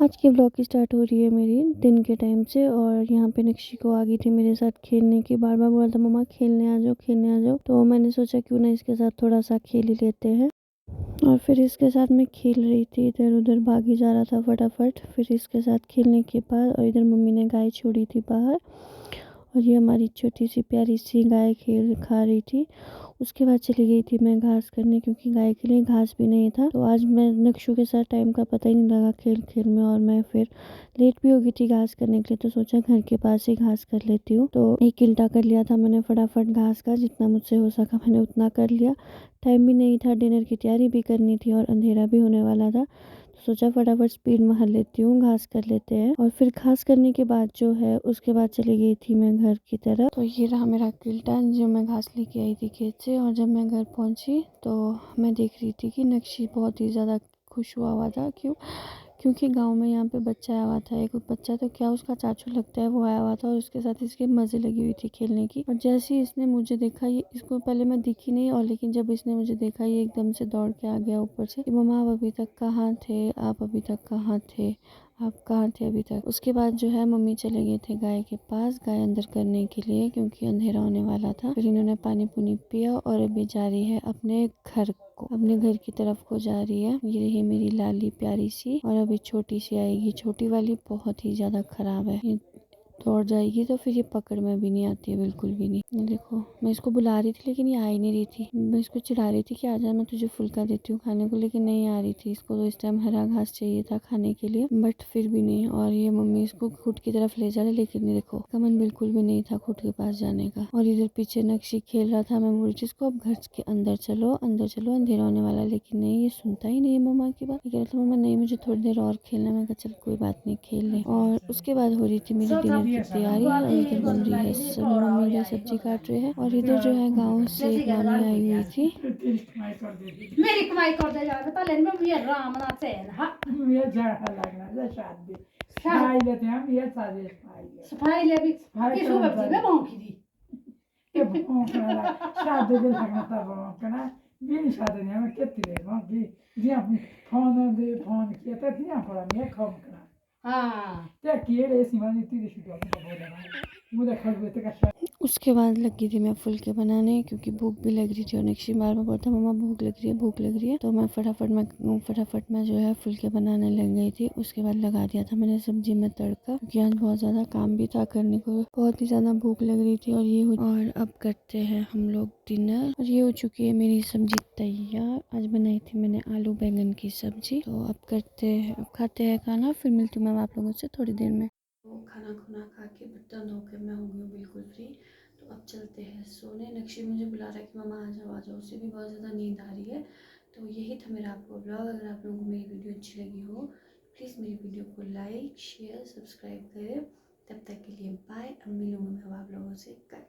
आज की व्लॉग की स्टार्ट हो रही है मेरी दिन के टाइम से। और यहाँ पे नक्शी को आ गई थी मेरे साथ खेलने की, बार बार बोला था मम्मा खेलने आ जाओ खेलने आ जाओ। तो मैंने सोचा क्यों ना इसके साथ थोड़ा सा खेल ही लेते हैं। और फिर इसके साथ मैं खेल रही थी, इधर उधर भागी जा रहा था फटाफट। फिर इसके साथ खेलने के बाद और इधर मम्मी ने गाय छोड़ी थी बाहर, और ये हमारी छोटी सी प्यारी सी गाय खेल खा रही थी। उसके बाद चली गई थी मैं घास करने, क्योंकि गाय के लिए घास भी नहीं था। तो आज मैं नक्शू के साथ टाइम का पता ही नहीं लगा खेल खेल में, और मैं फिर लेट भी हो गई थी घास करने के लिए। तो सोचा घर के पास ही घास कर लेती हूँ। तो एक किल्टा कर लिया था मैंने फटाफट घास का, जितना मुझसे हो सका मैंने उतना कर लिया। टाइम भी नहीं था, डिनर की तैयारी भी करनी थी और अंधेरा भी होने वाला था। तो सोचा फटाफट स्पीड में हल लेती हूँ, घास कर लेते हैं। और फिर घास करने के बाद जो है उसके बाद चली गई थी मैं घर की तरफ। तो ये रहा मेरा किल्टा जो मैं घास लेके आई थी खेत से। और जब मैं घर पहुंची तो मैं देख रही थी कि नक्शी बहुत ही ज़्यादा खुश हुआ था। क्योंकि गांव में यहाँ पे बच्चा आया हुआ था, एक बच्चा तो क्या उसका चाचू लगता है, वो आया हुआ था और उसके साथ इसके मज़े लगी हुई थी खेलने की। और जैसे ही इसने मुझे देखा, ये इसको पहले मैं दिखी नहीं, और लेकिन जब इसने मुझे देखा ये एकदम से दौड़ के आ गया ऊपर से कि मम्मा आप अभी तक कहाँ थे, आप अभी तक कहाँ थे, आप कहाँ थे अभी तक। उसके बाद जो है मम्मी चले गए थे गाय के पास, गाय अंदर करने के लिए, क्योंकि अंधेरा होने वाला था। फिर इन्होंने पानी पुनी पिया और अभी जा रही है अपने घर की तरफ को जा रही है। ये रही मेरी लाली प्यारी सी, और अभी छोटी सी आएगी। छोटी वाली बहुत ही ज्यादा खराब है, ये दौड़ जाएगी तो फिर ये पकड़ में भी नहीं आती है, बिल्कुल भी नहीं। ये देखो, मैं इसको बुला रही थी लेकिन ये आ ही नहीं रही थी। मैं इसको चिढ़ा रही थी कि आजा मैं तुझे फुल्का देती हूँ खाने को, लेकिन नहीं आ रही थी। इसको तो इस टाइम हरा घास चाहिए था खाने के लिए, बट फिर भी नहीं। और ये मम्मी इसको खुद की तरफ ले जा रही, लेकिन देखो इसका मन बिल्कुल भी नहीं था खुद के पास जाने का। और इधर पीछे नक्शी खेल रहा था। मैं बोल रही थी इसको अब घर के अंदर चलो, अंदर चलो, अंधेरा होने वाला, लेकिन नहीं, ये सुनता ही नहीं है मम्मा की बात। ये कह रहा था मम्मा नहीं, मुझे थोड़ी देर और खेलना। मैं कहा चल कोई बात नहीं, खेल ले। और उसके बाद हो रही थी मेरी डिनर की तैयारी, और इधर बन रही है मम्मी इधर सब्जी काट रहे हैं। और इधर जो है गाँव से एक मामी आई हुई थी। मेरी कमाई करते जा रहा था, में ये राम ना चैन हा ये जड़ा लगना जे शादी सफाई लेते हम ये साजे सफाई ले भी किस सब्जी में भौंकी दी ये भौंकना शादी के लगना था भौंकना भी शादी नहीं हम कितनी देर भौंकी जी फोन किया था दिया पड़ा मैं खौंकना हां क्या किए रे सीमा ने तीन शुरू बोला मुझे खड़बे का। उसके बाद लगी थी मैं फुलके बनाने, क्योंकि भूख भी लग रही थी। और नेक्स्ट बार में बोलता मम्मा भूख लग रही है, भूख लग रही है। तो मैं फटाफट मैं जो है फुलके बनाने लग गई थी। उसके बाद लगा दिया था मैंने सब्जी में तड़का, क्योंकि आज बहुत ज़्यादा काम भी था करने को, बहुत ही ज़्यादा भूख लग रही थी। और अब करते हैं हम लोग डिनर। और ये हो चुकी है मेरी सब्जी तैयार। आज बनाई थी मैंने आलू बैंगन की सब्जी। तो अब खाते हैं खाना, फिर मिलती हूँ मैं आप लोगों से थोड़ी देर में। तो खाना खुना खा के बर्तन धो के मैं हो गई हूँ बिल्कुल फ्री। तो अब चलते हैं सोने। नक्शी मुझे बुला रहा है कि मामा आ जाओ, उसे भी बहुत ज़्यादा नींद आ रही है। तो यही था मेरा आपको ब्लॉग। अगर आप लोगों को मेरी वीडियो अच्छी लगी हो, प्लीज़ मेरी वीडियो को लाइक शेयर सब्सक्राइब करें। तब तक के लिए बाय। अब मिलूँगी मैं आप लोगों से कल।